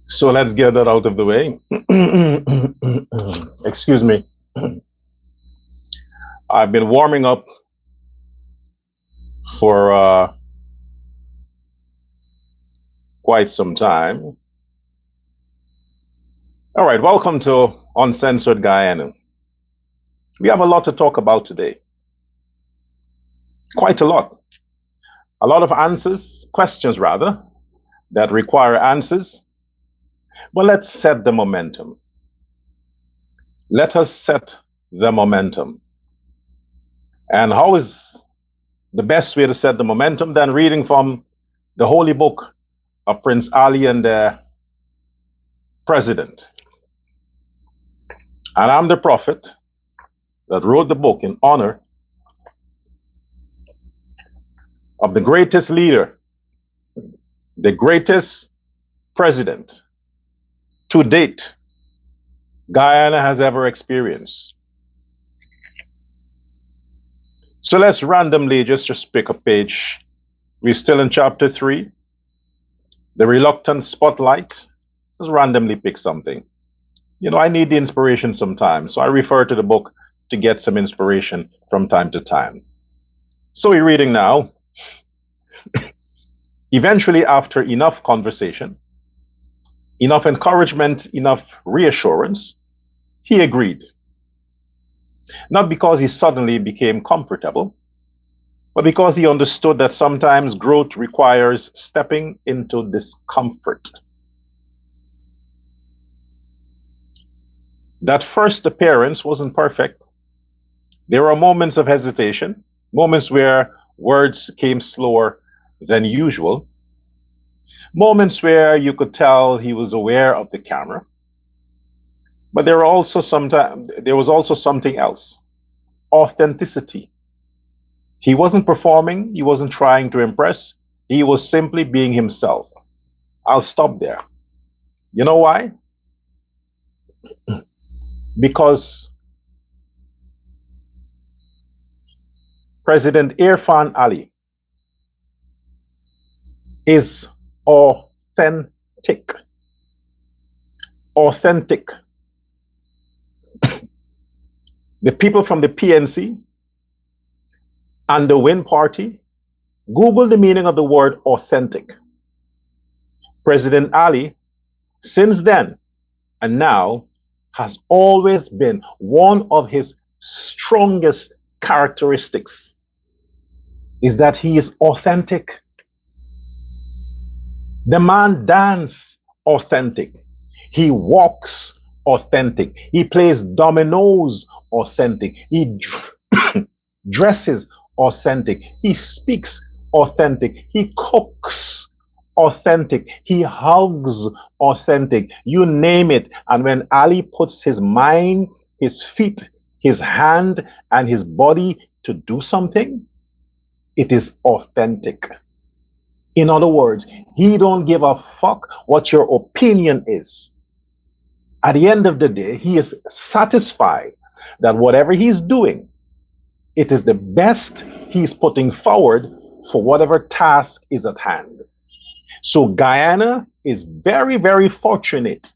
So let's get that out of the way. Excuse me. I've been warming up for quite some time. All right, welcome to Uncensored Guyana. We have a lot to talk about today. Quite a lot. A lot of answers, questions rather, that require answers. But let's set the momentum. Let us set the momentum. And how is the best way to set the momentum than reading from the holy book of Prince Ali and the president? And I'm the prophet that wrote the book in honor of the greatest leader, the greatest president to date Guyana has ever experienced. So let's randomly just pick a page. We're still in chapter 3, the reluctant spotlight. Just randomly pick something. You know, I need the inspiration sometimes, so I refer to the book to get some inspiration from time to time. So we're reading now. Eventually, after enough conversation, enough encouragement, enough reassurance, he agreed. Not because he suddenly became comfortable, but because he understood that sometimes growth requires stepping into discomfort. That first appearance wasn't perfect. There were moments of hesitation, moments where words came slower than usual, moments where you could tell he was aware of the camera. But there was also something else: authenticity. He wasn't performing, he wasn't trying to impress, he was simply being himself. I'll stop there. You know why? Because President Irfan Ali is authentic. Authentic. The people from the PNC and the Win Party, Google the meaning of the word authentic. President Ali, since then and now, has always been one of his strongest characteristics is that he is authentic. The man dances authentic. He walks authentic. He plays dominoes authentic. He dresses authentic. He speaks authentic. He cooks authentic. He hugs authentic. You name it. And when Ali puts his mind, his feet, his hand, and his body to do something, it is authentic. In other words, he don't give a fuck what your opinion is. At the end of the day, he is satisfied that whatever he's doing, it is the best he's putting forward for whatever task is at hand. So Guyana is very, very fortunate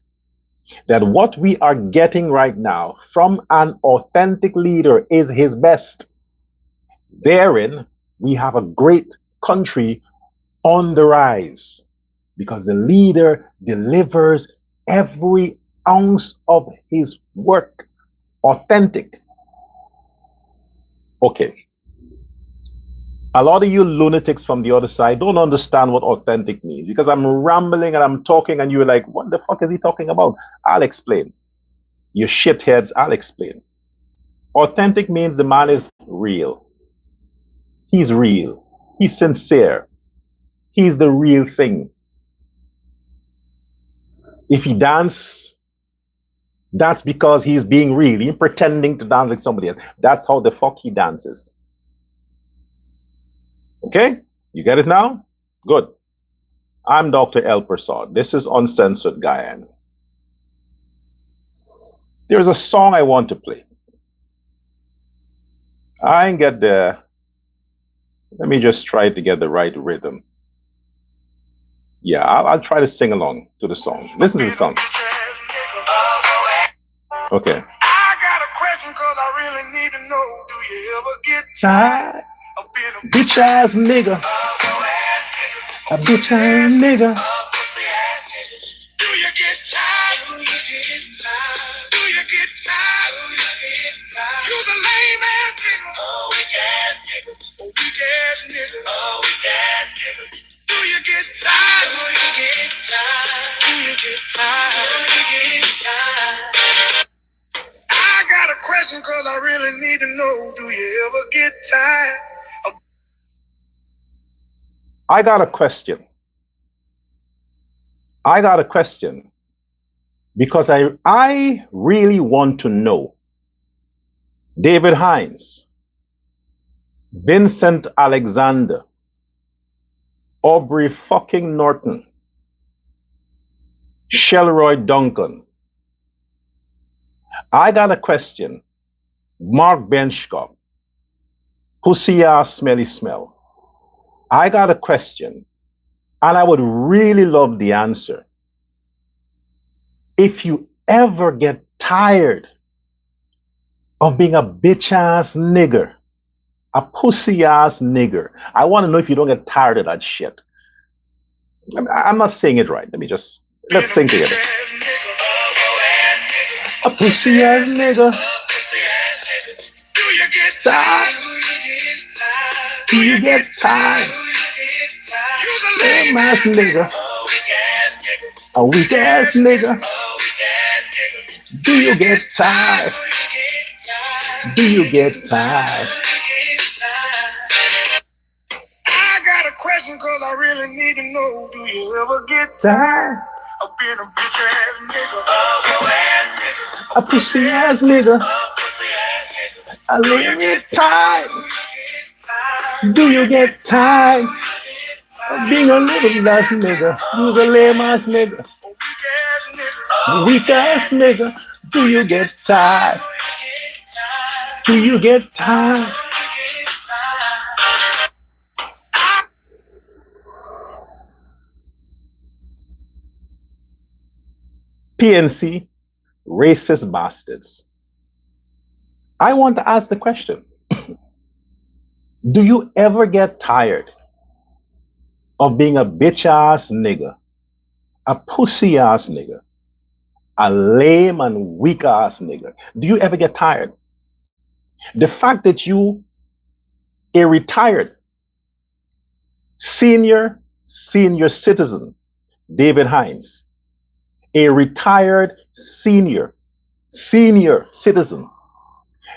that what we are getting right now from an authentic leader is his best. Therein, we have a great country on the rise because the leader delivers every ounce of his work authentic. Okay. A lot of you lunatics from the other side don't understand what authentic means because I'm rambling and I'm talking and you're like, what the fuck is he talking about? I'll explain. You shitheads, I'll explain. Authentic means the man is real. He's real. He's sincere. He's the real thing. If he dance, that's because he's being real. He's pretending to dance like somebody else. That's how the fuck he dances. Okay? You get it now? Good. I'm Dr. El Prasad. This is Uncensored Guyana. There's a song I want to play. I ain't get the. Let me just try to get the right rhythm. Yeah, I'll try to sing along to the song. Listen to the song. Okay. I got a question because I really need to know. Do you ever get tired of being a bitch ass nigga? A bitch ass nigga. Do you get tired? Do you get tired? Do you get tired? Do you get tired? You's a lame ass nigga. Oh, weak ass nigga. Oh, weak ass nigga. Oh, weak ass nigga. Do you get tired? Do you get tired? Do you get tired? Do you get tired? I got a question because I really need to know. Do you ever get tired? I got a question. I got a question because I really want to know. David Hines, Vincent Alexander, Aubrey fucking Norton, Shelroy Duncan. I got a question. Mark Benchcop, pussy ass smelly smell. I got a question, and I would really love the answer. If you ever get tired of being a bitch ass nigger, a pussy ass nigger, I want to know if you don't get tired of that shit. I'm not saying it right. Let's sing together. A pussy ass nigga. Do you get tired? Do you get tired? You's a lame ass nigga. A weak ass nigga. Do you get tired? Do you get tired? I got a question because I really need to know. Do you ever get tired of being a bitch ass nigga? A pussy ass nigga. A lame tired. Do you get tired of being a little ass nigga? You's a lame ass nigga. Weak ass nigga. Do you get tired? Do you get tired? PNC, racist bastards. I want to ask the question. Do you ever get tired of being a bitch ass nigga, a pussy ass nigga, a lame and weak ass nigga? Do you ever get tired? The fact that you, a retired senior citizen, David Hines, a retired senior citizen,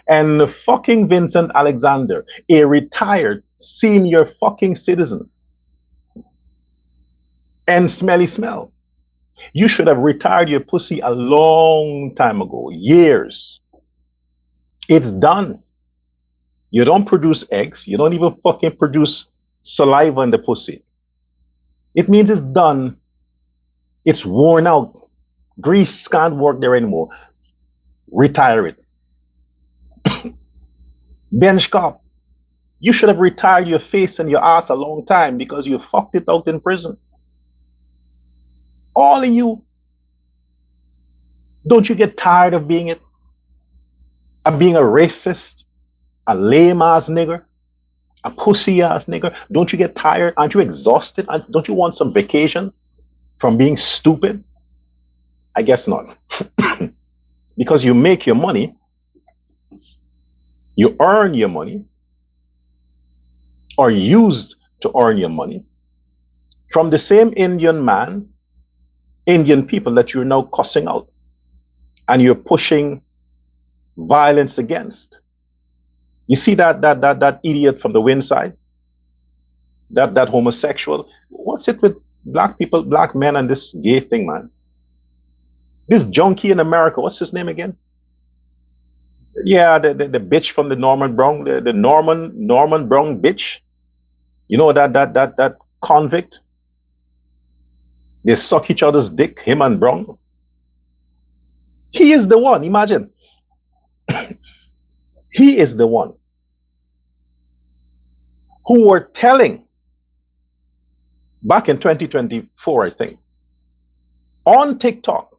and the fucking Vincent Alexander, a retired senior fucking citizen, and smelly smell. You should have retired your pussy a long time ago, years. It's done. You don't produce eggs. You don't even fucking produce saliva in the pussy. It means it's done. It's worn out. Grease can't work there anymore. Retire it. Bench cop, you should have retired your face and your ass a long time because you fucked it out in prison. All of you. Don't you get tired of being it? Of being a racist, a lame ass nigger, a pussy ass nigger? Don't you get tired? Aren't you exhausted? Don't you want some vacation from being stupid? I guess not. Because you make your money, you earn your money, or used to earn your money from the same Indian people that you're now cussing out. and you're pushing violence against. You see that idiot from the wind side, that homosexual. What's it with black people, black men, and this gay thing, man? This junkie in America, what's his name again? Yeah, the bitch from the Norman Brown, the Norman Brown bitch. You know that convict. They suck each other's dick, him and Brown. He is the one. Imagine, he is the one who were telling back in 2024, I think, on TikTok,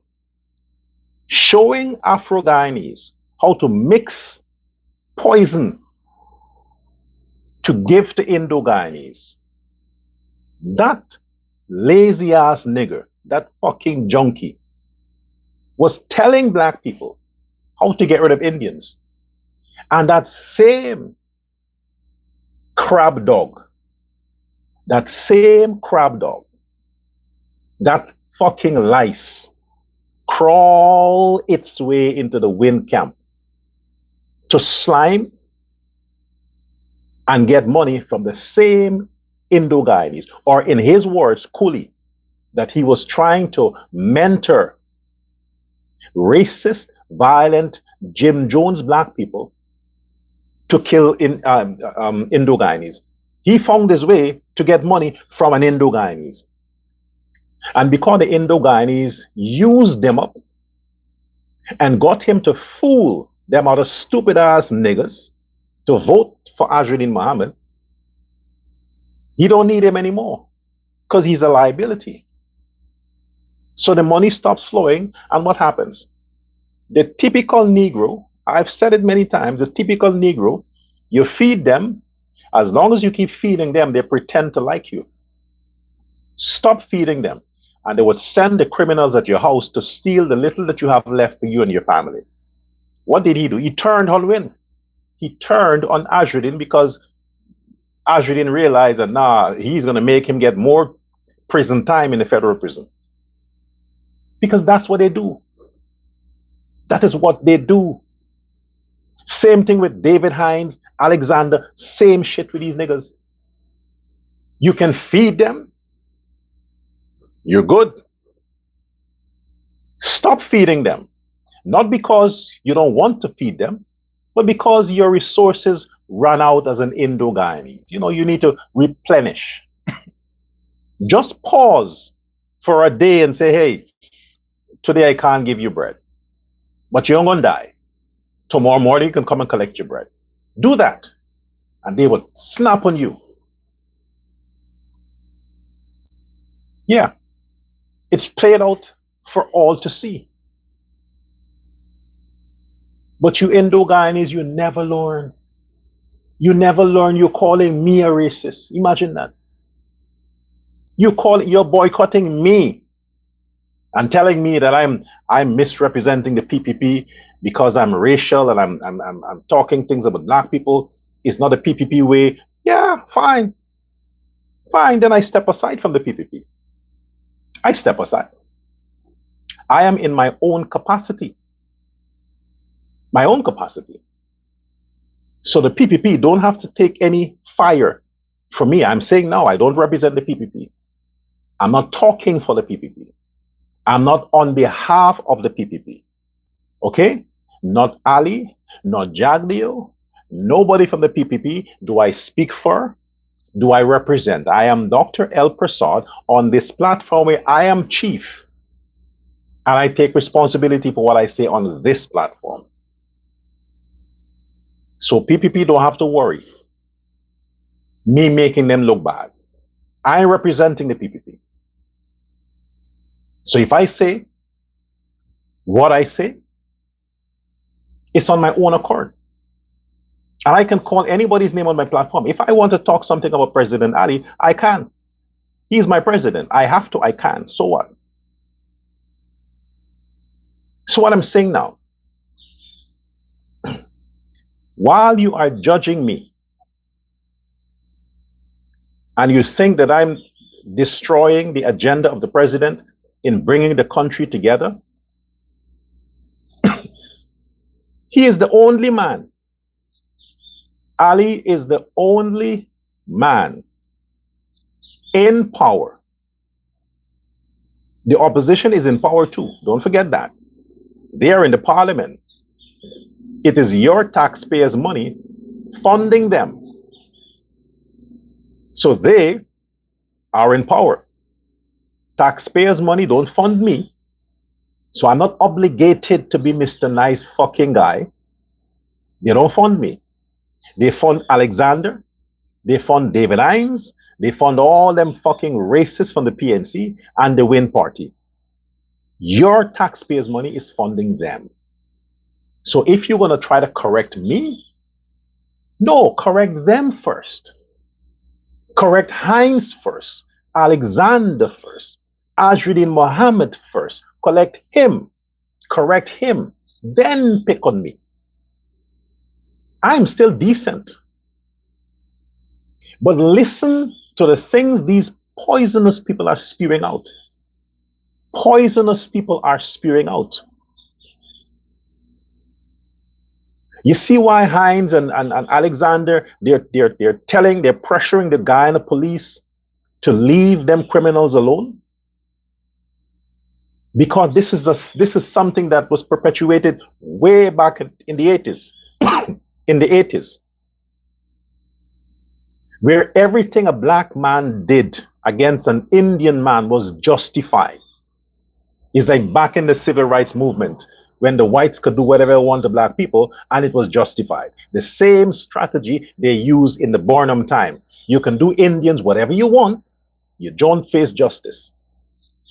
showing Afro Guyanese how to mix poison to give to Indo Guyanese. That lazy ass nigger, that fucking junkie, was telling black people how to get rid of Indians. And that same crab dog, that fucking lice, crawl its way into the wind camp to slime and get money from the same Indo Guyanese, or in his words, coolie, that he was trying to mentor racist, violent Jim Jones black people to kill Indo Guyanese. He found his way to get money from an Indo Guyanese. And because the Indo Guyanese used them up and got him to fool them other stupid ass niggas to vote for Azruddin Mohammed, he don't need him anymore because he's a liability. So the money stops flowing, and what happens? The typical Negro, I've said it many times, the typical Negro, you feed them, as long as you keep feeding them, they pretend to like you. Stop feeding them, and they would send the criminals at your house to steal the little that you have left for you and your family. What did he do? He turned on Win. He turned on Azruddin because Azruddin realized that he's going to make him get more prison time in the federal prison. Because that's what they do. That is what they do. Same thing with David Hines, Alexander, same shit with these niggas. You can feed them, you're good. Stop feeding them. Not because you don't want to feed them, but because your resources run out as an Indo Guyanese. You need to replenish. Just pause for a day and say, hey, today I can't give you bread, but you're gonna die. Tomorrow morning you can come and collect your bread. Do that, and they will snap on you. Yeah, it's played out for all to see. But you Indo Guyanese, you never learn. You never learn. You're calling me a racist. Imagine that. You're boycotting me and telling me that I'm misrepresenting the PPP because I'm racial and I'm talking things about black people. It's not a PPP way. Yeah, fine. Then I step aside from the PPP. I step aside. I am in my own capacity. My own capacity. So the PPP don't have to take any fire from me. I'm saying now I don't represent the PPP. I'm not talking for the PPP. I'm not on behalf of the PPP. Okay? Not Ali, not Jagdeo, nobody from the PPP do I speak for, do I represent. I am Dr. El Prasad on this platform where I am chief. And I take responsibility for what I say on this platform. So PPP don't have to worry me making them look bad. I am representing the PPP. So if I say what I say, it's on my own accord. And I can call anybody's name on my platform. If I want to talk something about President Ali, I can. He's my president. I have to, I can. So what? So what I'm saying now, while you are judging me and you think that I'm destroying the agenda of the president in bringing the country together, He is the only man. Ali is the only man in power. The opposition is in power too. Don't forget that. They are in the parliament. It is your taxpayers' money funding them. So they are in power. Taxpayers' money don't fund me. So I'm not obligated to be Mr. Nice fucking guy. They don't fund me. They fund Alexander. They fund David Hines. They fund all them fucking racists from the PNC and the Win Party. Your taxpayers' money is funding them. So if you're going to try to correct me, no, correct them first. Correct Hines first. Alexander first. Ajruddin Mohammed first. Correct him. Then pick on me. I'm still decent. But listen to the things these poisonous people are spewing out. Poisonous people are spewing out. You see why Hines and Alexander, they're pressuring the Guyana police to leave them criminals alone? Because this is something that was perpetuated way back in the 80s. In the 80s. Where everything a black man did against an Indian man was justified. It's like back in the civil rights movement, when the whites could do whatever they want to black people, and it was justified. The same strategy they use in the Burnham time. You can do Indians whatever you want, you don't face justice.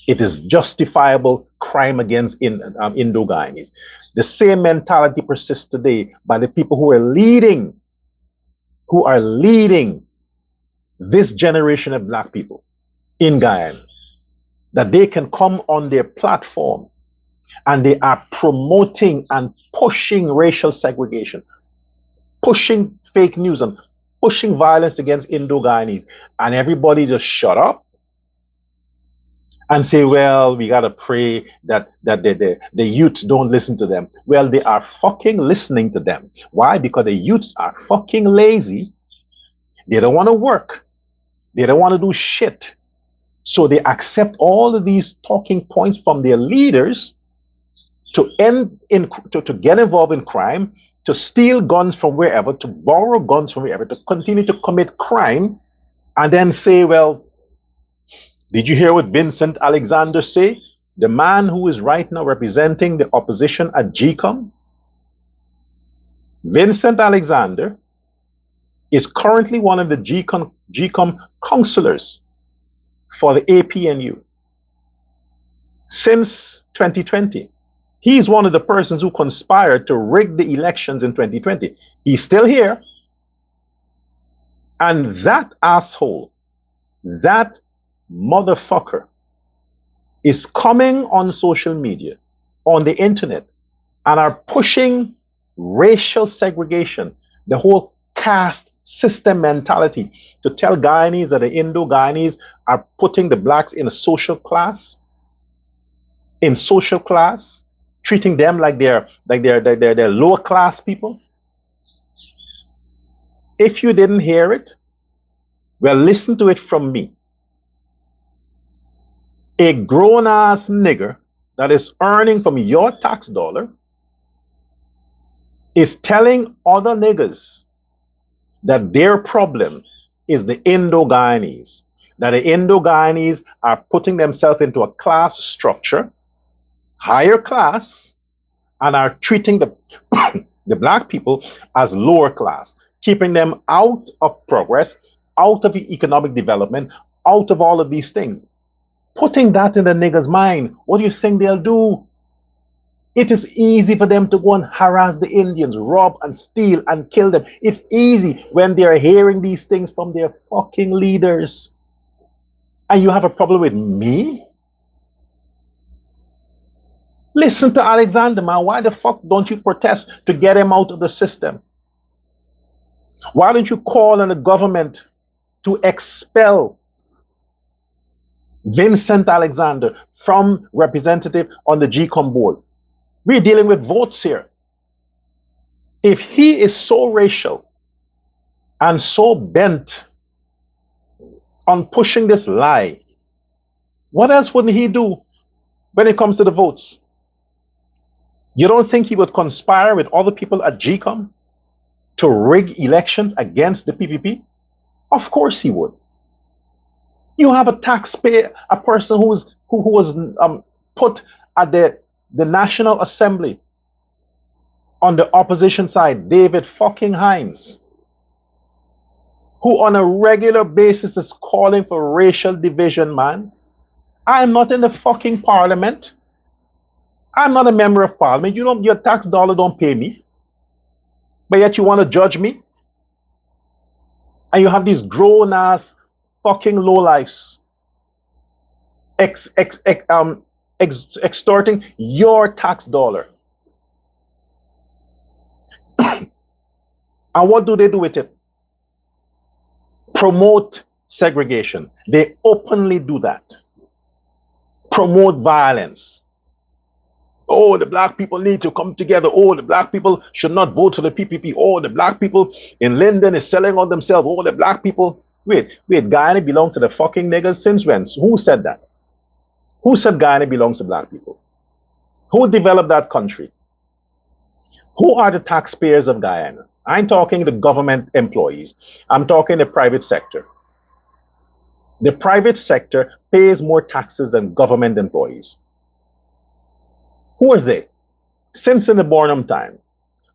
It is justifiable crime against Indo-Guyanese. The same mentality persists today by the people who are leading this generation of black people in Guyana. That they can come on their platform and they are promoting and pushing racial segregation, pushing fake news and pushing violence against Indo-Guyanese. And everybody just shut up and say, well, we got to pray that the youths don't listen to them. Well, they are fucking listening to them. Why? Because the youths are fucking lazy. They don't want to work. They don't want to do shit. So they accept all of these talking points from their leaders to get involved in crime, to steal guns from wherever, to borrow guns from wherever, to continue to commit crime, and then say, well, did you hear what Vincent Alexander say? The man who is right now representing the opposition at GCOM? Vincent Alexander is currently one of the GCOM counselors for the APNU since 2020. He's one of the persons who conspired to rig the elections in 2020. He's still here. And that asshole, that motherfucker, is coming on social media, on the internet, and are pushing racial segregation, the whole caste system mentality, to tell Guyanese that the Indo-Guyanese are putting the blacks in a social class, treating them like they're lower class people. If you didn't hear it, well, listen to it from me. A grown-ass nigger that is earning from your tax dollar is telling other niggers that their problem is the Indo-Guyanese, that the Indo-Guyanese are putting themselves into a class structure, higher class, and are treating the, the black people as lower class, keeping them out of progress, out of economic development, out of all of these things. Putting that in the nigger's mind, what do you think they'll do? It is easy for them to go and harass the Indians, rob and steal and kill them. It's easy when they're hearing these things from their fucking leaders. And you have a problem with me? Listen to Alexander, man. Why the fuck don't you protest to get him out of the system? Why don't you call on the government to expel Vincent Alexander from representative on the GCOM board? We're dealing with votes here. If he is so racial and so bent on pushing this lie, what else wouldn't he do when it comes to the votes? You don't think he would conspire with other people at GCOM to rig elections against the PPP? Of course he would. You have a taxpayer, a person who was put at the National Assembly on the opposition side, David fucking Hines, who on a regular basis is calling for racial division, man. I'm not in the fucking parliament. I'm not a member of parliament. You don't, your tax dollar don't pay me. But yet you want to judge me? And you have these grown ass fucking lowlifes extorting your tax dollar. And what do they do with it? Promote segregation. They openly do that. Promote violence. Oh, the black people need to come together. Oh, the black people should not vote for the PPP. Oh, the black people in Linden is selling on themselves. Oh, the black people. Wait, Guyana belongs to the fucking niggas since when? Who said that? Who said Guyana belongs to black people? Who developed that country? Who are the taxpayers of Guyana? I'm talking the government employees. I'm talking the private sector. The private sector pays more taxes than government employees. Who are they? Since in the Bornum time,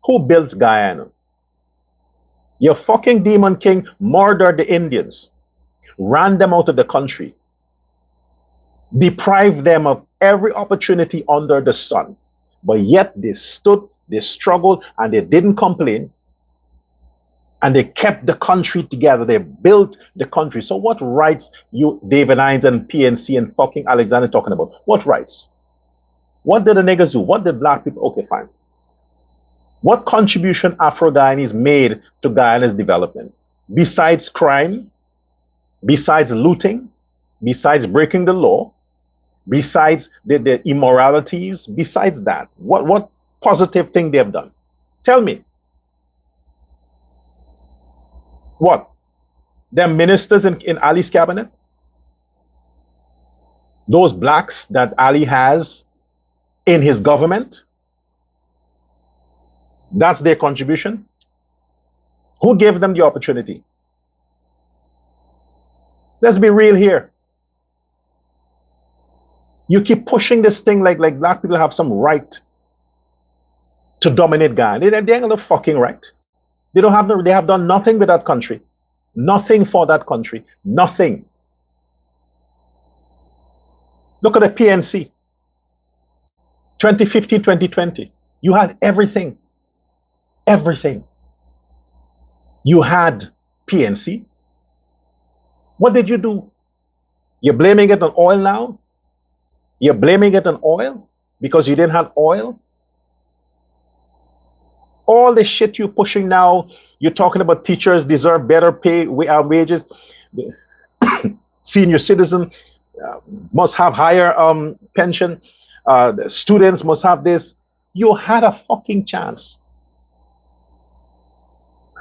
who built Guyana? Your fucking demon king murdered the Indians, ran them out of the country, deprived them of every opportunity under the sun. But yet they stood, they struggled, and they didn't complain. And they kept the country together. They built the country. So what rights you, David Hines and PNC and fucking Alexander talking about? What rights? What did the niggas do? What did black people? Okay, fine. What contribution Afro-Guyanese made to Guyana's development? Besides crime, besides looting, besides breaking the law, besides the immoralities, besides that, what positive thing they have done? Tell me. What? They're ministers in Ali's cabinet? Those blacks that Ali has in his government? That's their contribution? Who gave them the opportunity? Let's be real here. You keep pushing this thing like black people have some right to dominate Guyana. They ain't no fucking right. They have done nothing with that country. Nothing for that country. Nothing. Look at the PNC. 2015, 2020. You had everything. Everything. You had PNC. What did you do? You're blaming it on oil now? You're blaming it on oil because you didn't have oil? All the shit you're pushing now, you're talking about teachers deserve better pay, wages. Senior citizen must have higher pension. The students must have this. You had a fucking chance.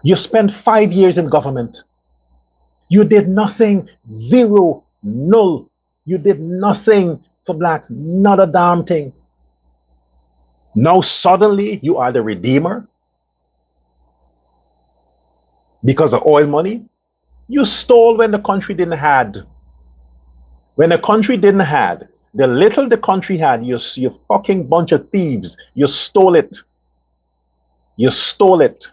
You spent 5 years in government. You did nothing. Zero. Null. You did nothing for blacks. Not a damn thing. Now suddenly you are the redeemer because of oil money. You stole when the country didn't had. When the country didn't had, the little the country had, you fucking bunch of thieves. You stole it. You stole it.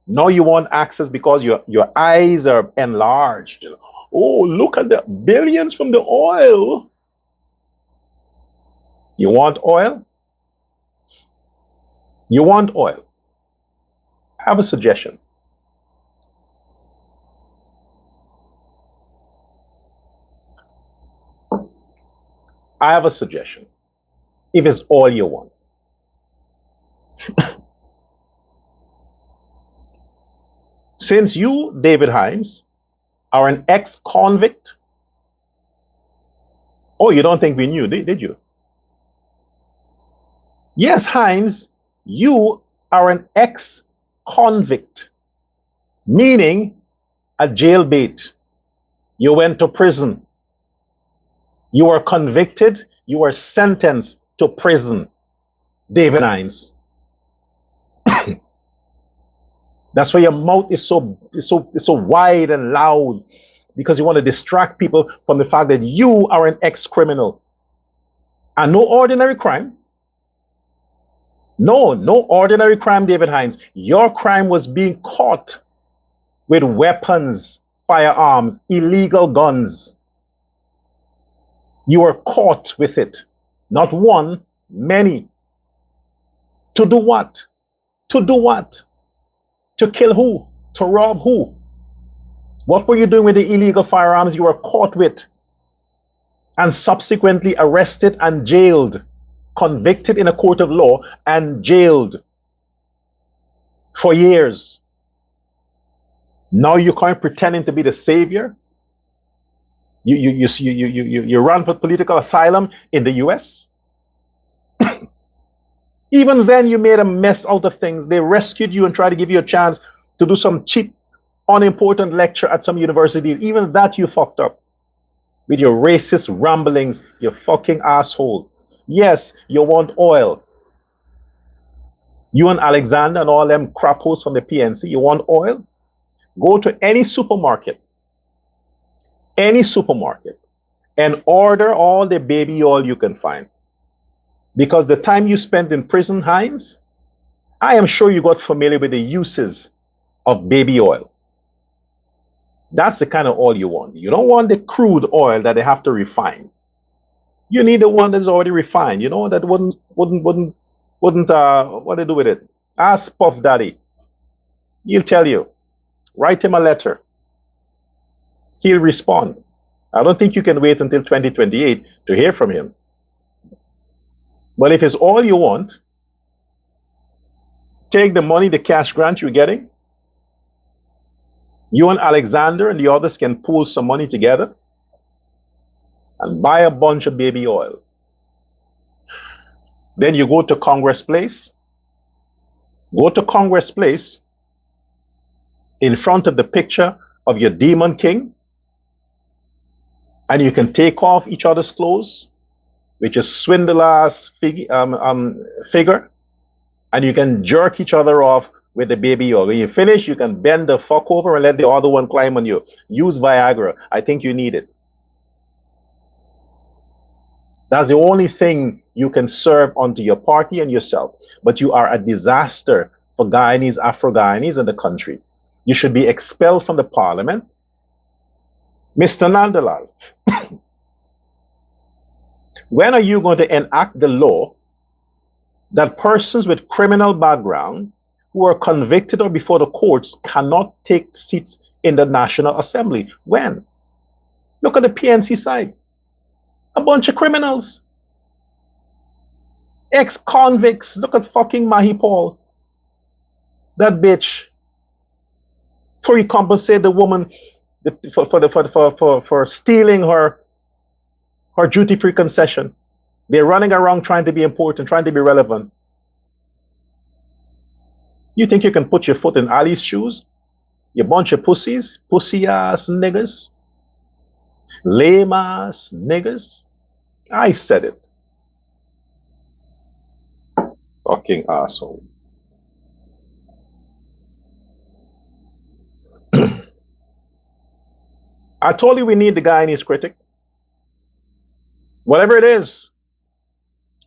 Now you want access because your eyes are enlarged. Oh, look at the billions from the oil. You want oil? You want oil? I have a suggestion. I have a suggestion. If it's all you want. Since you, David Hines, are an ex-convict. Oh, you don't think we knew, did you? Yes, Hines, you are an ex Ex-convict, meaning a jailbait. You went to prison. You were convicted. You were sentenced to prison. David Hines. That's why your mouth is so wide and loud, because you want to distract people from the fact that you are an ex-criminal. And no ordinary crime. No ordinary crime, David Hines. Your crime was being caught with weapons, firearms, illegal guns. You were caught with it. Not one, many. To do what? To do what? To kill who? To rob who? What were you doing with the illegal firearms you were caught with and subsequently arrested and jailed, convicted in a court of law and jailed for years? Now you're kind of pretending to be the savior. You run for political asylum in the US. Even then, you made a mess out of things. They rescued you and tried to give you a chance to do some cheap, unimportant lecture at some university. Even that you fucked up with your racist ramblings, you fucking asshole. Yes, you want oil. You and Alexander and all them crappos from the PNC, you want oil? Go to any supermarket, and order all the baby oil you can find. Because the time you spent in prison, Hines, I am sure you got familiar with the uses of baby oil. That's the kind of oil you want. You don't want the crude oil that they have to refine. You need the one that's already refined. You know, that wouldn't what they do with it? Ask Puff Daddy. He'll tell you. Write him a letter. He'll respond. I don't think you can wait until 2028 to hear from him. But if it's all you want, take the money, the cash grant you're getting. You and Alexander and the others can pool some money together and buy a bunch of baby oil. Then you go to Congress Place. Go to Congress Place in front of the picture of your demon king, and you can take off each other's clothes, which is swindler's figure, and you can jerk each other off with the baby oil. When you finish, you can bend the fuck over and let the other one climb on you. Use Viagra. I think you need it. That's the only thing you can serve unto your party and yourself. But you are a disaster for Guyanese, Afro-Guyanese, and the country. You should be expelled from the parliament. Mr. Nandalal, when are you going to enact the law that persons with criminal background who are convicted or before the courts cannot take seats in the National Assembly? When? Look at the PNC side. A bunch of criminals. Ex-convicts. Look at fucking Mahi Paul. That bitch. For you compensate the woman for stealing her duty-free concession. They're running around trying to be important, trying to be relevant. You think you can put your foot in Ali's shoes? You bunch of pussies, pussy-ass niggas, lame-ass niggas. I said it. Fucking asshole. I told you we need the Guyanese critic. Whatever it is.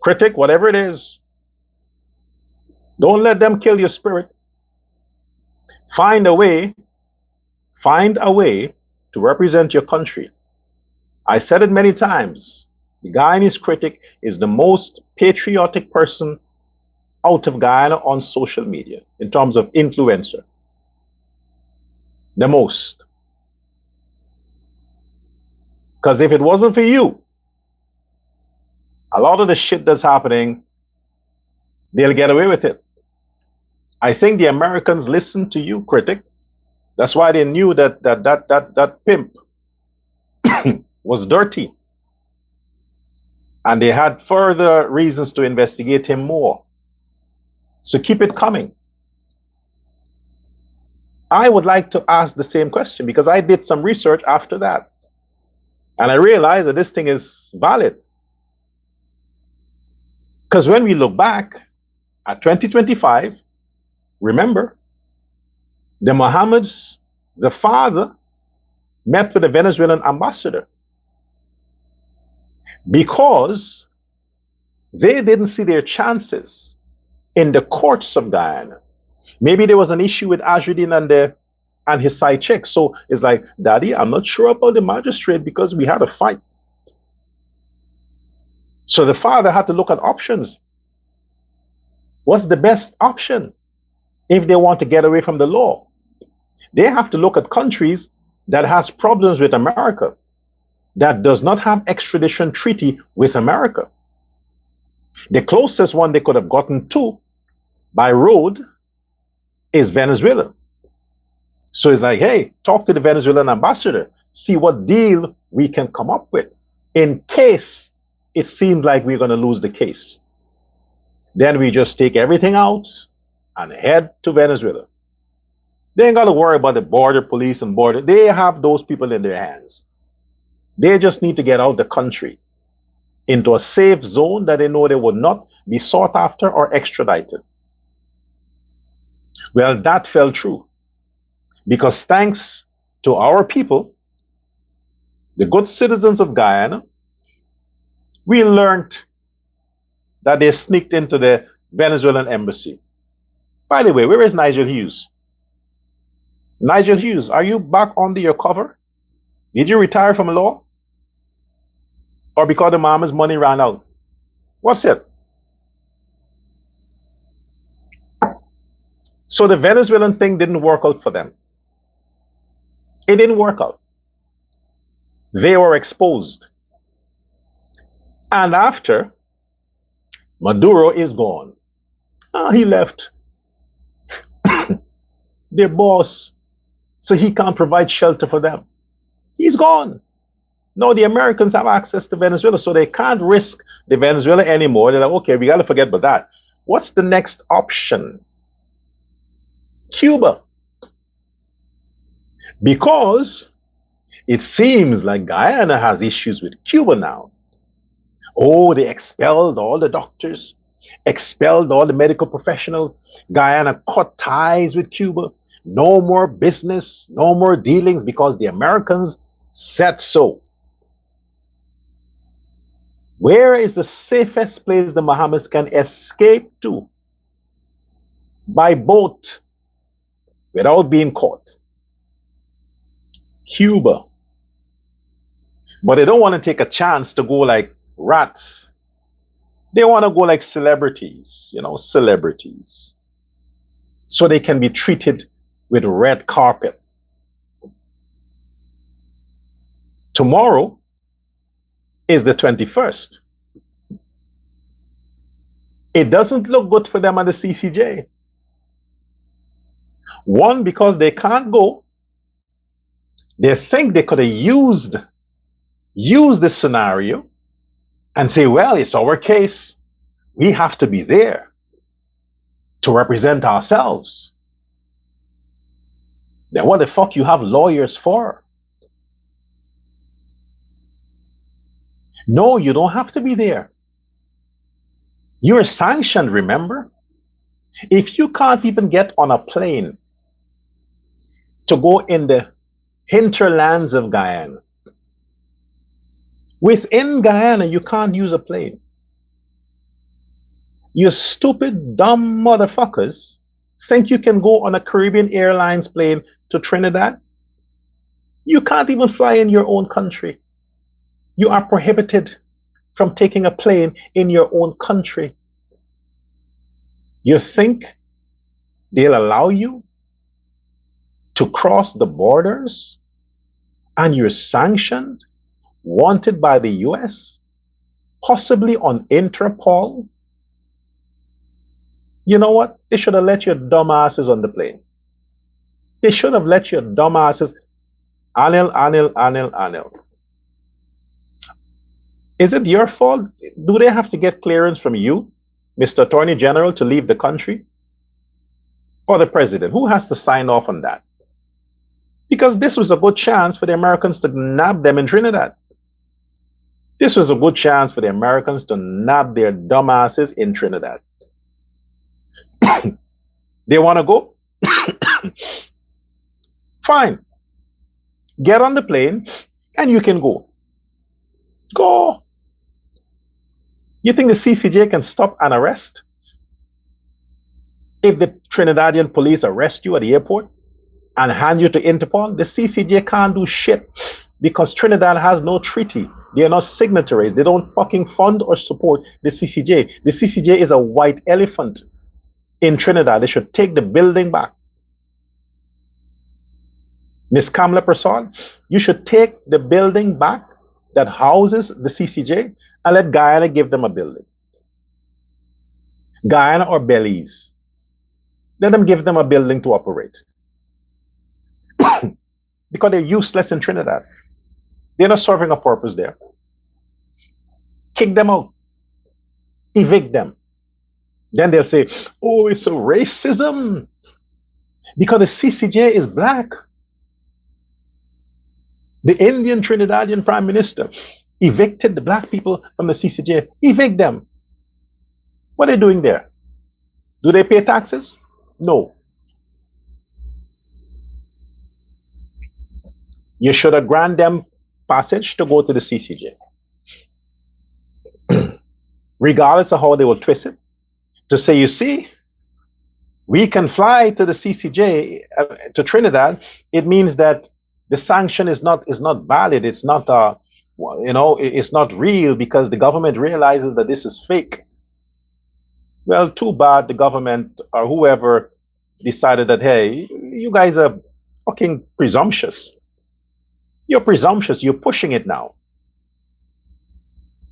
Critic, whatever it is. Don't let them kill your spirit. Find a way to represent your country. I said it many times. The Guyanese critic is the most patriotic person out of Guyana on social media in terms of influencer. The most. Because if it wasn't for you, a lot of the shit that's happening, they'll get away with it. I think the Americans listened to you, critic. That's why they knew that pimp was dirty. And they had further reasons to investigate him more. So keep it coming. I would like to ask the same question because I did some research after that. And I realized that this thing is valid. Because when we look back at 2025, remember, the Mohammed's, the father, met with the Venezuelan ambassador because they didn't see their chances in the courts of Guyana. Maybe there was an issue with Ajudin and his side chick. So it's like, Daddy, I'm not sure about the magistrate because we had a fight. So the father had to look at options. What's the best option if they want to get away from the law? They have to look at countries that has problems with America, that does not have extradition treaty with America. The closest one they could have gotten to by road is Venezuela. So it's like, hey, talk to the Venezuelan ambassador, see what deal we can come up with in case it seems like we're going to lose the case. Then we just take everything out and head to Venezuela. They ain't got to worry about the border police and border. They have those people in their hands. They just need to get out the country into a safe zone that they know they would not be sought after or extradited. Well, that fell true because thanks to our people, the good citizens of Guyana, we learned that they sneaked into the Venezuelan embassy. By the way, where is Nigel Hughes? Nigel Hughes, are you back under your cover? Did you retire from law? Or because the mama's money ran out? What's it? So the Venezuelan thing didn't work out for them. It didn't work out. They were exposed. And after, Maduro is gone. He left. Their boss, so he can't provide shelter for them. He's gone. No, the Americans have access to Venezuela, so they can't risk the Venezuela anymore. They're like, okay, we got to forget about that. What's the next option? Cuba. Because it seems like Guyana has issues with Cuba now. Oh, they expelled all the doctors, expelled all the medical professionals. Guyana cut ties with Cuba. No more business, no more dealings because the Americans said so. Where is the safest place the Mohammeds can escape to by boat without being caught? Cuba. But they don't want to take a chance to go like rats. They want to go like celebrities, celebrities. So they can be treated with red carpet. Tomorrow is the 21st. It doesn't look good for them at the CCJ. One, because they can't go. They think they could have used this scenario and say, well, it's our case. We have to be there to represent ourselves. Then what the fuck you have lawyers for? No, you don't have to be there. You're sanctioned, remember? If you can't even get on a plane to go in the hinterlands of Guyana, within Guyana, you can't use a plane. You stupid, dumb motherfuckers think you can go on a Caribbean Airlines plane to Trinidad? You can't even fly in your own country. You are prohibited from taking a plane in your own country. You think they'll allow you to cross the borders and you're sanctioned, wanted by the US, possibly on Interpol? You know what? They should have let your dumbasses on the plane. They should have let your dumbasses. Anil. Is it your fault? Do they have to get clearance from you, Mr. Attorney General, to leave the country? Or the president? Who has to sign off on that? Because this was a good chance for the Americans to nab them in Trinidad. This was a good chance for the Americans to nab their dumbasses in Trinidad. They want to go? Fine. Get on the plane and you can go. Go. You think the CCJ can stop an arrest? If the Trinidadian police arrest you at the airport and hand you to Interpol, the CCJ can't do shit because Trinidad has no treaty. They are not signatories. They don't fucking fund or support the CCJ. The CCJ is a white elephant in Trinidad. They should take the building back. Miss Kamala Prasad, you should take the building back that houses the CCJ and let Guyana give them a building. Guyana or Belize. Let them give them a building to operate. Because they're useless in Trinidad. They're not serving a purpose there. Kick them out. Evict them. Then they'll say, oh, it's a racism. Because the CCJ is black. The Indian Trinidadian Prime Minister evicted the black people from the CCJ. Evict them. What are they doing there? Do they pay taxes? No. You should have granted them passage to go to the CCJ. Regardless of how they will twist it. To say, you see, we can fly to the CCJ, to Trinidad. It means that the sanction is not valid. It's not it's not real because the government realizes that this is fake. Well, too bad the government or whoever decided that, hey, you guys are fucking presumptuous. You're presumptuous. You're pushing it now.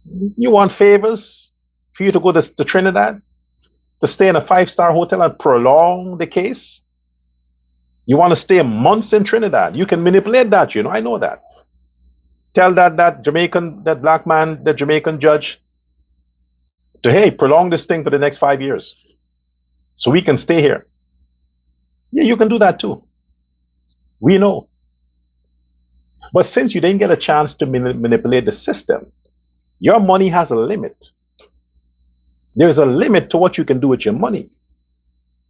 You want favors for you to go to Trinidad, to stay in a 5-star hotel and prolong the case? You want to stay months in Trinidad? You can manipulate that, I know that. Tell that black man, that Jamaican judge, to, hey, prolong this thing for the next 5 years so we can stay here. Yeah, you can do that too. We know. But since you didn't get a chance to manipulate the system, your money has a limit. There's a limit to what you can do with your money.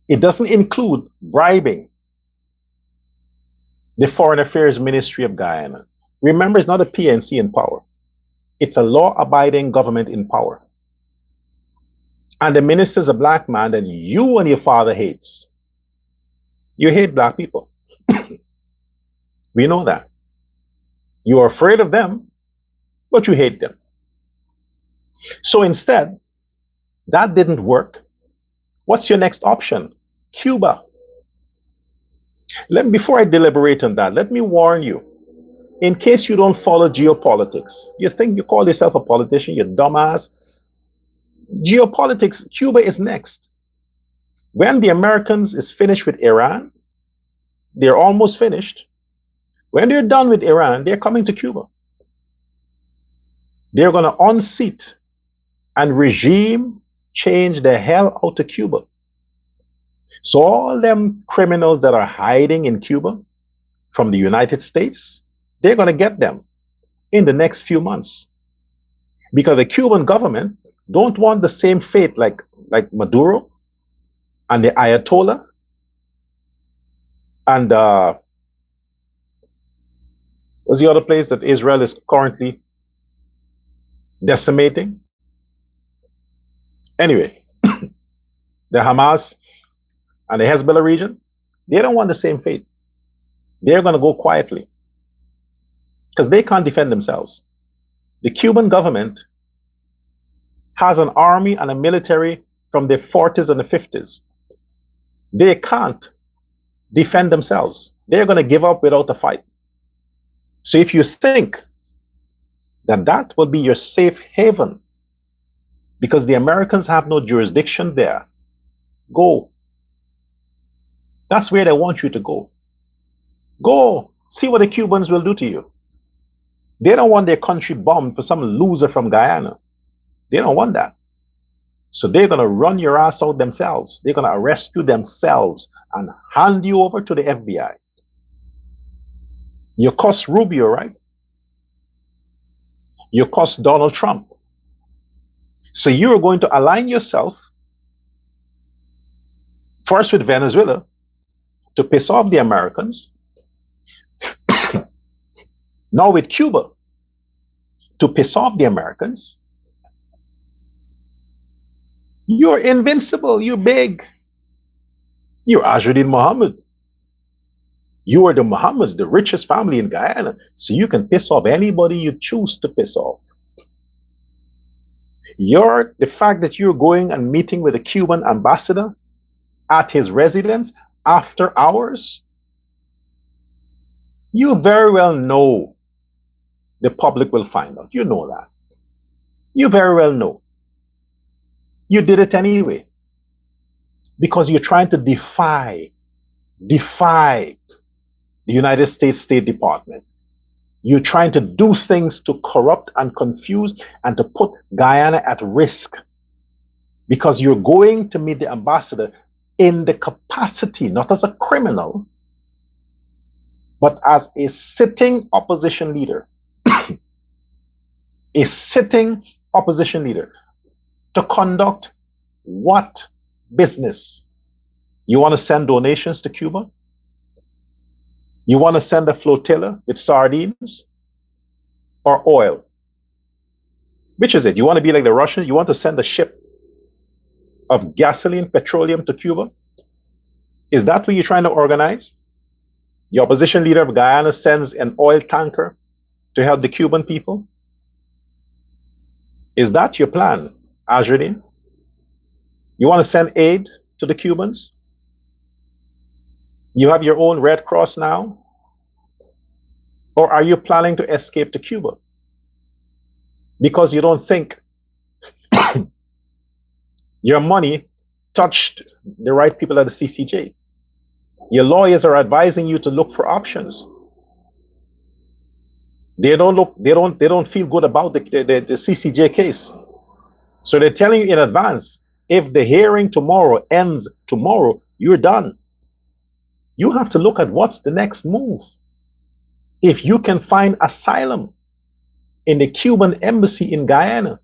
It doesn't include bribing the Foreign Affairs Ministry of Guyana. Remember, it's not a PNC in power. It's a law-abiding government in power. And the minister's a black man that you and your father hates. You hate black people. We know that. You are afraid of them, but you hate them. So instead, that didn't work. What's your next option? Cuba. Before I deliberate on that, let me warn you, in case you don't follow geopolitics, you think you call yourself a politician, you dumbass. Geopolitics, Cuba is next. When the Americans is finished with Iran, they're almost finished. When they're done with Iran, they're coming to Cuba. They're going to unseat and regime change the hell out of Cuba. So all them criminals that are hiding in Cuba from the United States, they're going to get them in the next few months. Because the Cuban government don't want the same fate like Maduro and the Ayatollah and what's the other place that Israel is currently decimating? Anyway, the Hamas and the Hezbollah region, they don't want the same fate. They're going to go quietly because they can't defend themselves. The Cuban government has an army and a military from the 40s and the 50s. They can't defend themselves. They're going to give up without a fight. So if you think that that will be your safe haven, because the Americans have no jurisdiction there, go. That's where they want you to go. Go. See what the Cubans will do to you. They don't want their country bombed for some loser from Guyana. They don't want that. So they're going to run your ass out themselves. They're going to arrest you themselves and hand you over to the FBI. You cuss Rubio, right? You cuss Donald Trump. So you're going to align yourself first with Venezuela to piss off the Americans, now with Cuba to piss off the Americans. You're invincible. You're big. You're Ajuddin Muhammad. You are the Muhammads, the richest family in Guyana. So you can piss off anybody you choose to piss off. The fact that you're going and meeting with a Cuban ambassador at his residence after hours, you very well know the public will find out. You know that. You very well know. You did it anyway because you're trying to defy the United States State Department. You're trying to do things to corrupt and confuse and to put Guyana at risk because you're going to meet the ambassador in the capacity, not as a criminal, but as a sitting opposition leader. A sitting opposition leader to conduct what business? You want to send donations to Cuba? You want to send a flotilla with sardines or oil? Which is it? You want to be like the Russians? You want to send a ship of gasoline, petroleum to Cuba? Is that what you're trying to organize? The opposition leader of Guyana sends an oil tanker to help the Cuban people? Is that your plan, Ajuddin? You want to send aid to the Cubans? You have your own Red Cross now? Or are you planning to escape to Cuba? Because you don't think your money touched the right people at the CCJ. Your lawyers are advising you to look for options. They don't feel good about the CCJ case. So they're telling you in advance, if the hearing tomorrow ends tomorrow, you're done. You have to look at what's the next move. If you can find asylum in the Cuban embassy in Guyana,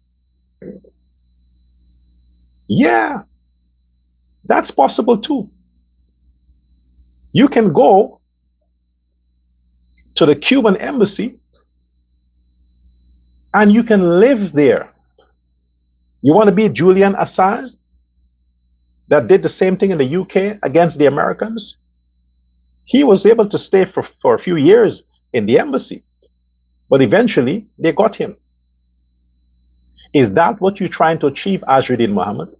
yeah, that's possible too. You can go to the Cuban embassy and you can live there. You want to be Julian Assange that did the same thing in the UK against the Americans? He was able to stay for a few years in the embassy, but eventually they got him. Is that what you're trying to achieve, Ajuddin Muhammad?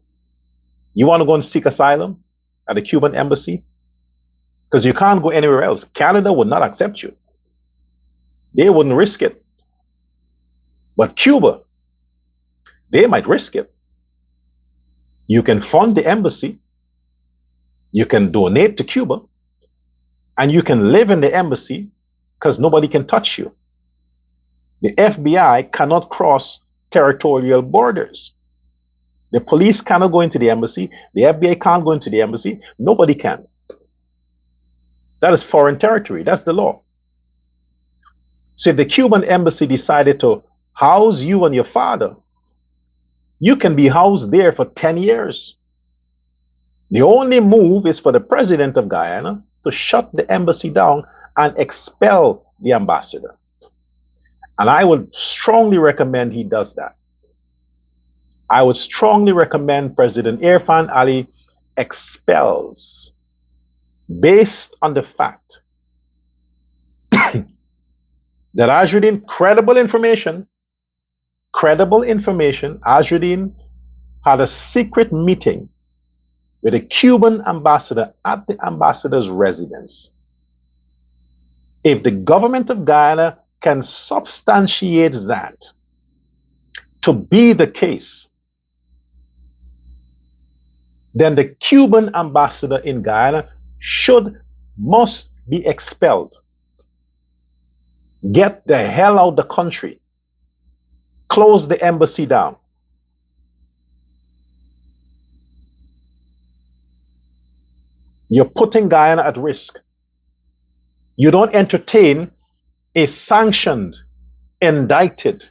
You want to go and seek asylum at the Cuban embassy? Because you can't go anywhere else. Canada would not accept you. They wouldn't risk it. But Cuba, they might risk it. You can fund the embassy, you can donate to Cuba, and you can live in the embassy because nobody can touch you. The FBI cannot cross territorial borders. The police cannot go into the embassy. The FBI can't go into the embassy. Nobody can. That is foreign territory. That's the law. So if the Cuban embassy decided to house you and your father, you can be housed there for 10 years. The only move is for the president of Guyana to shut the embassy down and expel the ambassador. And I would strongly recommend he does that. I would strongly recommend President Irfan Ali expels, based on the fact that Ajuddin, credible information, Ajuddin had a secret meeting with a Cuban ambassador at the ambassador's residence. If the government of Guyana can substantiate that to be the case, then the Cuban ambassador in Guyana must be expelled. Get the hell out of the country. Close the embassy down. You're putting Guyana at risk. You don't entertain is sanctioned, indicted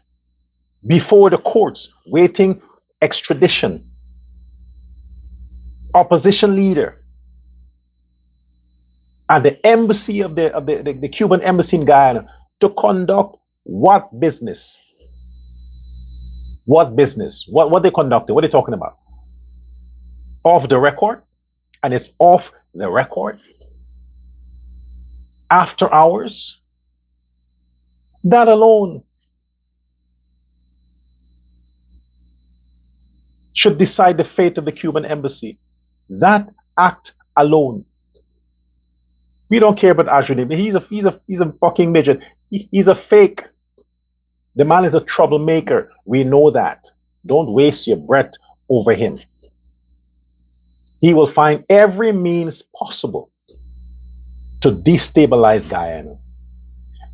before the courts, waiting extradition. Opposition leader at the embassy of the Cuban embassy in Guyana to conduct what business? What business? What they conducted? What are they talking about? Off the record? And it's off the record? After hours? That alone should decide the fate of the Cuban embassy. That act alone. We don't care about Ajudin, but he's a fucking midget. He's a fake. The man is a troublemaker. We know that. Don't waste your breath over him. He will find every means possible to destabilize Guyana.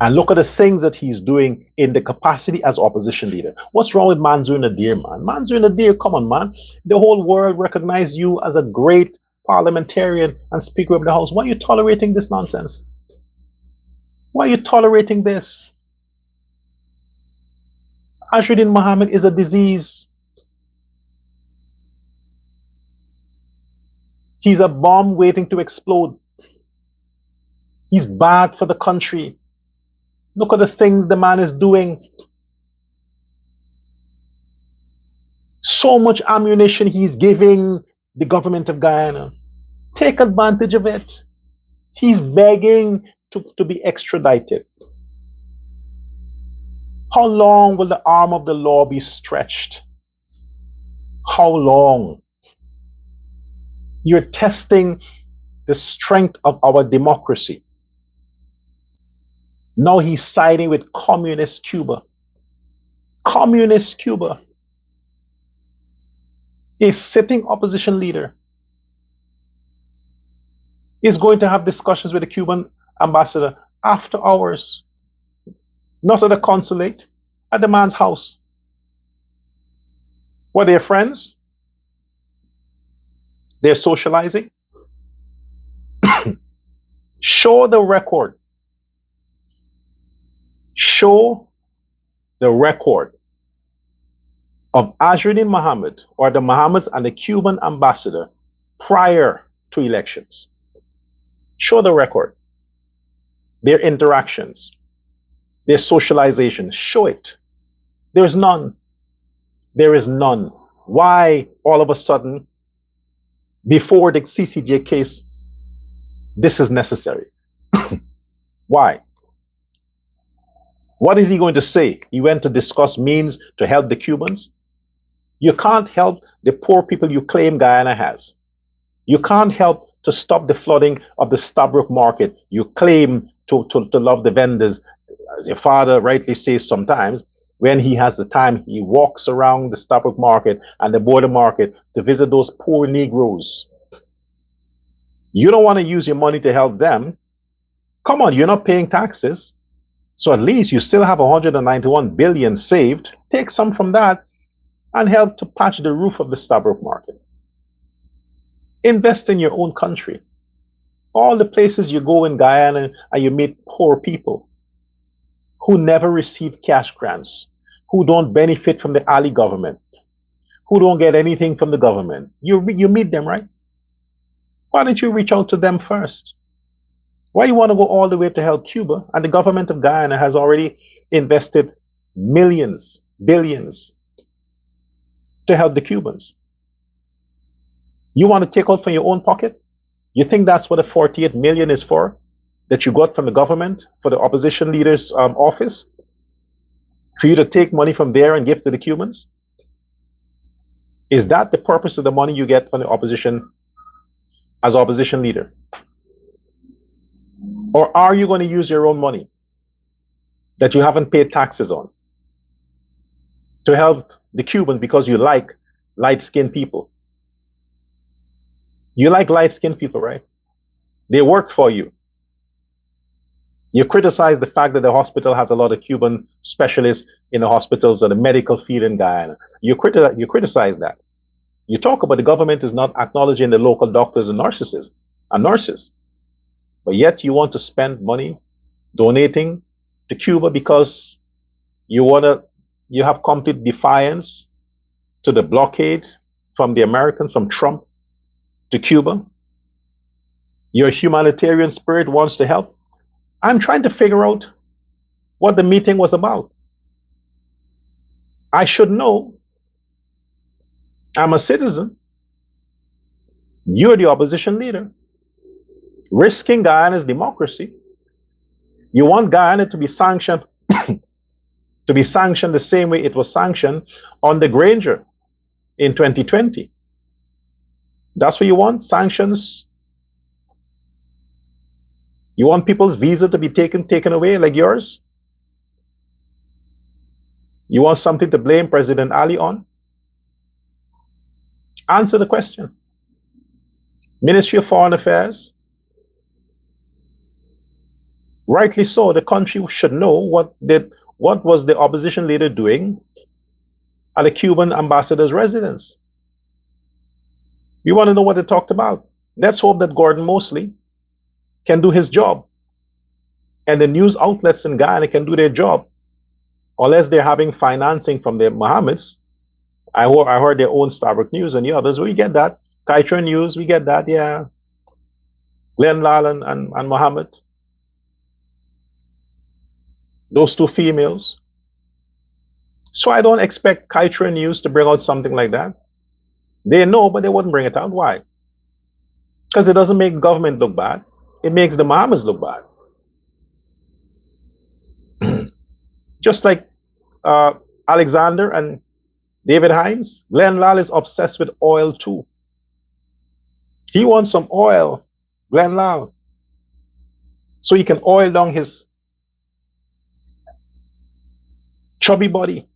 And look at the things that he's doing in the capacity as opposition leader. What's wrong with Mansour Nadir, man? Mansour Nadir, come on, man. The whole world recognizes you as a great parliamentarian and Speaker of the House. Why are you tolerating this nonsense? Why are you tolerating this? Ashruddin Mohammed is a disease. He's a bomb waiting to explode. He's bad for the country. Look at the things the man is doing. So much ammunition he's giving the government of Guyana. Take advantage of it. He's begging to be extradited. How long will the arm of the law be stretched? How long? You're testing the strength of our democracy. Now he's siding with communist Cuba. Communist Cuba. A sitting opposition leader is going to have discussions with the Cuban ambassador after hours. Not at the consulate, at the man's house. Were they friends? They're socializing. Show the record. Show the record of Ashruddin Mohammed or the Mohammeds and the Cuban ambassador prior to elections. Show the record. Their interactions, their socialization. Show it. There is none. There is none. Why all of a sudden, before the CCJ case, this is necessary? Why? What is he going to say? He went to discuss means to help the Cubans. You can't help the poor people you claim Guyana has. You can't help to stop the flooding of the Stabroek market. You claim to love the vendors. As your father rightly says sometimes, when he has the time, he walks around the Stabroek market and the border market to visit those poor Negroes. You don't want to use your money to help them. Come on, you're not paying taxes. So at least you still have 191 billion saved. Take some from that and help to patch the roof of the Stabroek market. Invest in your own country. All the places you go in Guyana and you meet poor people who never receive cash grants, who don't benefit from the Ali government, who don't get anything from the government. You meet them, right? Why don't you reach out to them first? Why you want to go all the way to help Cuba? And the government of Guyana has already invested millions, billions to help the Cubans. You want to take out from your own pocket? You think that's what the 48 million is for? That you got from the government for the opposition leader's office? For you to take money from there and give to the Cubans? Is that the purpose of the money you get from the opposition as opposition leader? Or are you going to use your own money that you haven't paid taxes on to help the Cubans because you like light-skinned people? You like light-skinned people, right? They work for you. You criticize the fact that the hospital has a lot of Cuban specialists in the hospitals or the medical field in Guyana. You criticize that. You talk about the government is not acknowledging the local doctors and nurses. But yet you want to spend money donating to Cuba because you wanna you have complete defiance to the blockade from the Americans, from Trump to Cuba. Your humanitarian spirit wants to help. I'm trying to figure out what the meeting was about. I should know. I'm a citizen. You're the opposition leader. Risking Guyana's democracy. You want Guyana to be sanctioned, to be sanctioned the same way it was sanctioned on the Granger in 2020. That's what you want? Sanctions? You want people's visa to be taken away like yours? You want something to blame President Ali on? Answer the question. Ministry of Foreign Affairs. Rightly so, the country should know what was the opposition leader doing at the Cuban ambassador's residence. We want to know what they talked about. Let's hope that Gordon Mosley can do his job and the news outlets in Guyana can do their job, unless they're having financing from the Mohammeds. I heard their own Starbuck News and the others. We get that. Kaitra News, we get that, yeah. Glenn Lal and Mohammed. Those two females. So I don't expect Kaitra News to bring out something like that. They know, but they wouldn't bring it out. Why? Because it doesn't make government look bad. It makes the Mohammeds look bad. Just like Alexander and David Hines, Glenn Lal is obsessed with oil too. He wants some oil, Glenn Lal, so he can oil down his chubby body.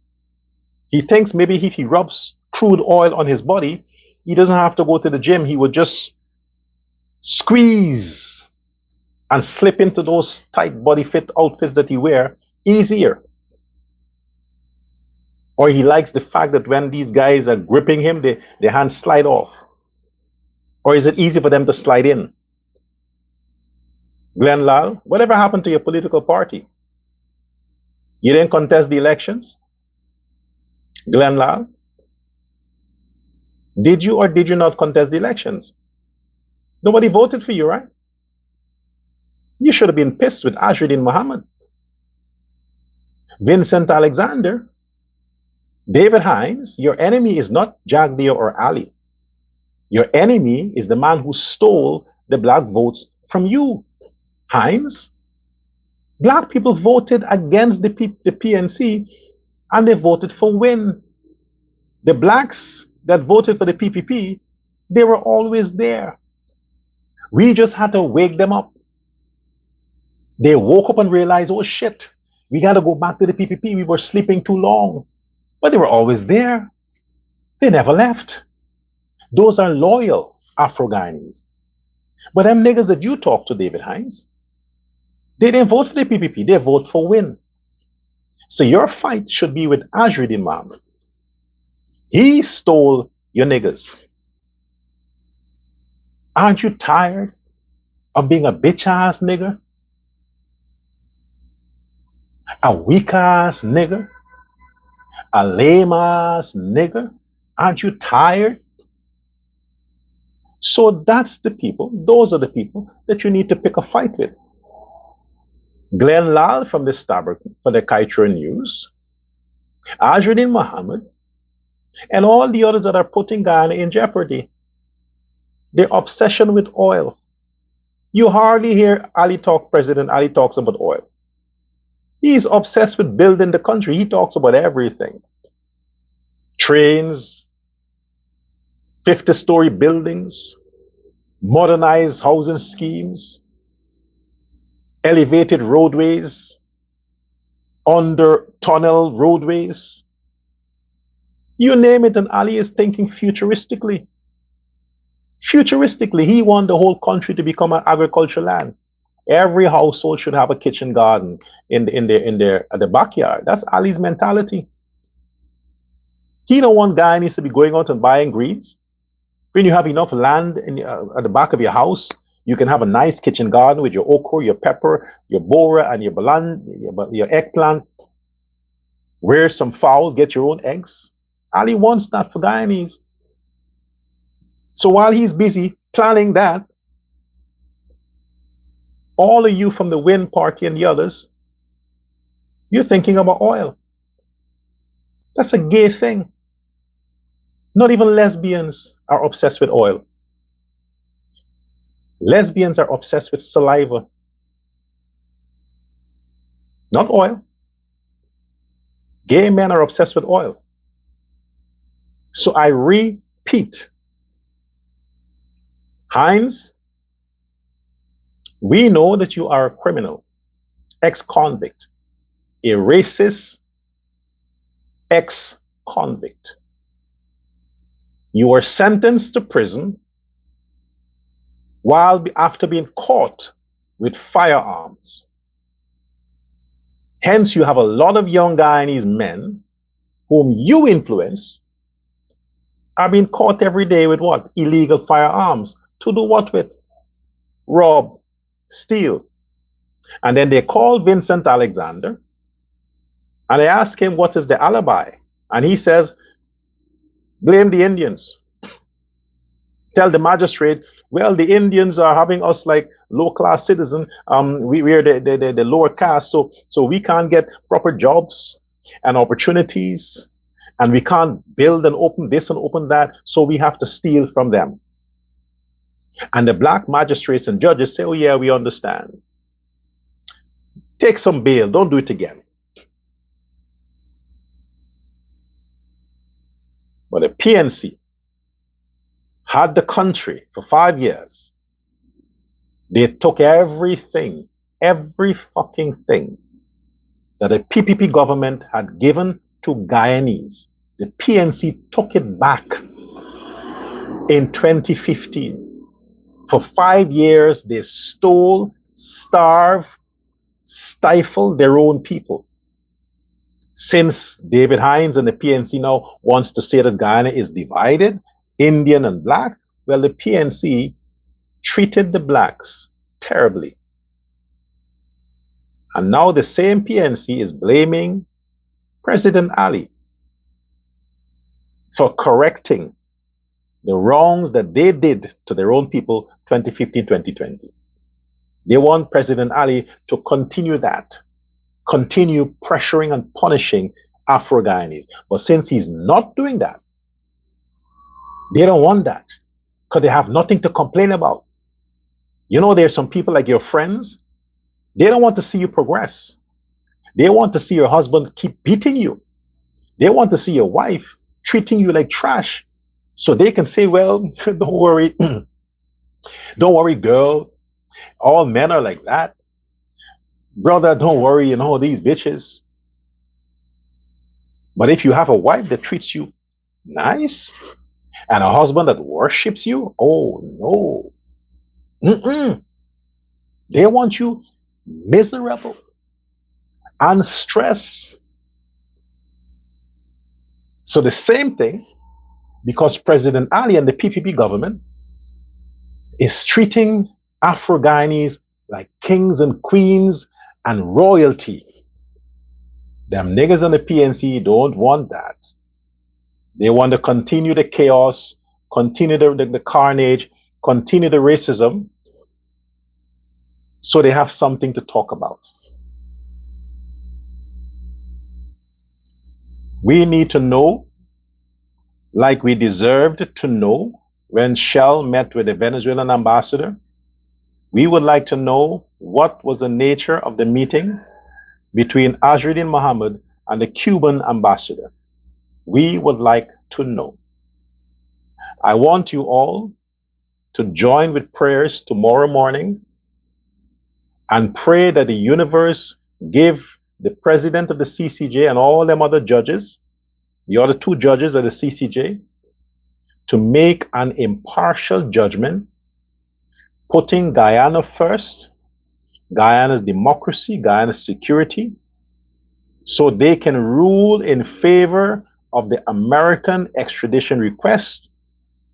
He thinks maybe if he rubs crude oil on his body, he doesn't have to go to the gym. He would just squeeze and slip into those tight body fit outfits that he wear easier. Or he likes the fact that when these guys are gripping him, their hands slide off. Or is it easy for them to slide in? Glenn Lal, whatever happened to your political party? You didn't contest the elections? Glenn Lal, did you or did you not contest the elections? Nobody voted for you, right? You should have been pissed with Ashruddin Mohammed, Vincent Alexander, David Hines. Your enemy is not Jagdeo or Ali. Your enemy is the man who stole the black votes from you, Hines. Black people voted against the PNC and they voted for Win. The blacks that voted for the PPP, they were always there. We just had to wake them up. They woke up and realized, oh shit, we got to go back to the PPP. We were sleeping too long. But they were always there. They never left. Those are loyal Afro-Guyanese. But them niggas that you talk to, David Hines, they didn't vote for the PPP. They vote for Win. So your fight should be with Ashruddin Mohammed. He stole your niggas. Aren't you tired of being a bitch-ass nigger? A weak-ass nigger? A lame-ass nigger? Aren't you tired? So that's the people, those are the people that you need to pick a fight with. Glenn Lal from the Starbuck, for the Kaitra News, Ashruddin Mohammed, and all the others that are putting Guyana in jeopardy. Their obsession with oil. You hardly hear President Ali talks about oil. He's obsessed with building the country. He talks about everything. Trains, 50-story buildings, modernized housing schemes, elevated roadways, under tunnel roadways. You name it, and Ali is thinking futuristically. Futuristically, he wants the whole country to become an agricultural land. Every household should have a kitchen garden in the backyard. That's Ali's mentality. He don't want Guyanese to be going out and buying greens when you have enough land at the back of your house You can have a nice kitchen garden with your okra, your pepper, your bora, and your eggplant. Rear some fowls, get your own eggs. Ali wants that for Guyanese. So while he's busy planning that, all of you from the Win Party and the others, you're thinking about oil. That's a gay thing. Not even lesbians are obsessed with oil. Lesbians are obsessed with saliva, not oil. Gay men are obsessed with oil. So I repeat, Hines, we know that you are a criminal, ex-convict, a racist ex-convict. You were sentenced to prison after being caught with firearms. Hence, you have a lot of young Guyanese men whom you influence are being caught every day with what? Illegal firearms. To do what with? Rob, steal. And then they call Vincent Alexander and they ask him what is the alibi. And he says, blame the Indians. Tell the magistrate, well, the Indians are having us like low-class citizens. We are the lower caste, so we can't get proper jobs and opportunities, and we can't build and open this and open that, so we have to steal from them. And the black magistrates and judges say, oh yeah, we understand. Take some bail, don't do it again. But the PNC had the country for 5 years. They took everything, every fucking thing that the PPP government had given to Guyanese. The PNC took it back in 2015. For 5 years, they stole, starved, stifled their own people. Since David Hines and the PNC now wants to say that Guyana is divided, Indian and black, well, the PNC treated the blacks terribly. And now the same PNC is blaming President Ali for correcting the wrongs that they did to their own people 2015-2020. They want President Ali to continue that, continue pressuring and punishing Afro-Guyanese. But since he's not doing that, they don't want that because they have nothing to complain about. You know, there's some people like your friends, they don't want to see you progress. They want to see your husband keep beating you. They want to see your wife treating you like trash. So they can say, well, don't worry. Don't worry, girl. All men are like that. Brother, don't worry, you know, these bitches. But if you have a wife that treats you nice and a husband that worships you, oh no. They want you miserable and stressed. So the same thing, because President Ali and the PPP government is treating Afro-Guyanese like kings and queens and royalty. Them niggas on the PNC don't want that. They want to continue the chaos, continue the carnage, continue the racism, so they have something to talk about. We need to know, like we deserved to know when Shell met with the Venezuelan ambassador. We would like to know what was the nature of the meeting between Azruddin Mohammed and the Cuban ambassador. We would like to know. I want you all to join with prayers tomorrow morning and pray that the universe give the president of the CCJ and all them other judges, the other two judges of the CCJ, to make an impartial judgment, putting Guyana first, Guyana's democracy, Guyana's security, so they can rule in favor of the American extradition request,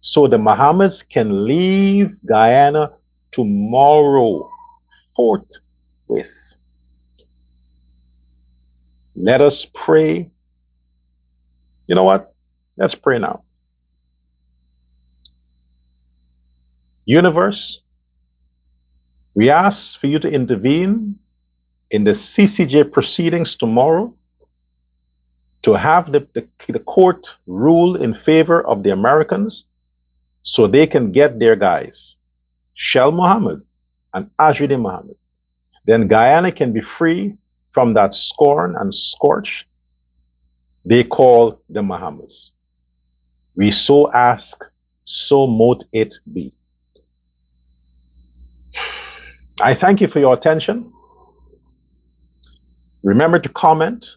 so the Mohammeds can leave Guyana tomorrow forthwith. Let us pray. You know what? Let's pray now. Universe, we ask for you to intervene in the CCJ proceedings tomorrow to have the court rule in favor of the Americans so they can get their guys, Shell Mohammed and Ajuddin Mohammed. Then Guyana can be free from that scorn and scorch they call the Bahamas. We so ask, so mote it be. I thank you for your attention. Remember to comment,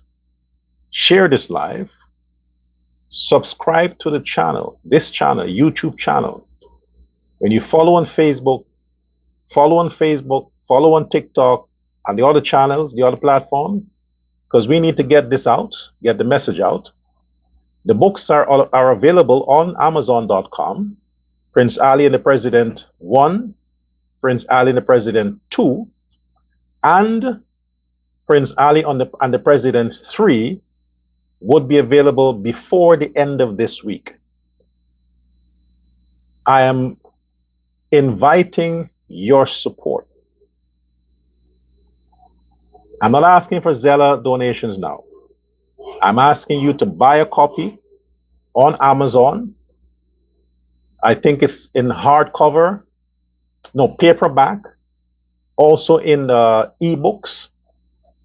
share this live, subscribe to the channel, this channel, YouTube channel. When you follow on Facebook, follow on TikTok, and the other channels, the other platforms, because we need to get this out, get the message out. The books are available on Amazon.com. Prince Ali and the President 1, Prince Ali and the President 2, and Prince Ali and the President 3 would be available before the end of this week. I am inviting your support. I'm not asking for Zella donations now. I'm asking you to buy a copy on Amazon. I think it's in hardcover, no, paperback, also in ebooks.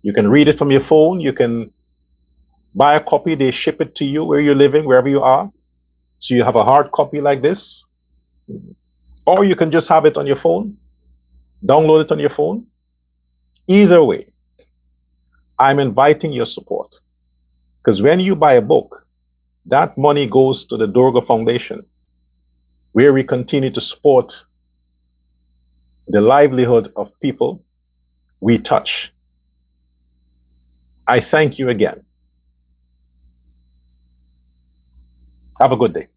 You can read it from your phone. You can buy a copy. They ship it to you where you're living, wherever you are. So you have a hard copy like this. Or you can just have it on your phone, download it on your phone. Either way, I'm inviting your support. Because when you buy a book, that money goes to the Durga Foundation, where we continue to support the livelihood of people we touch. I thank you again. Have a good day.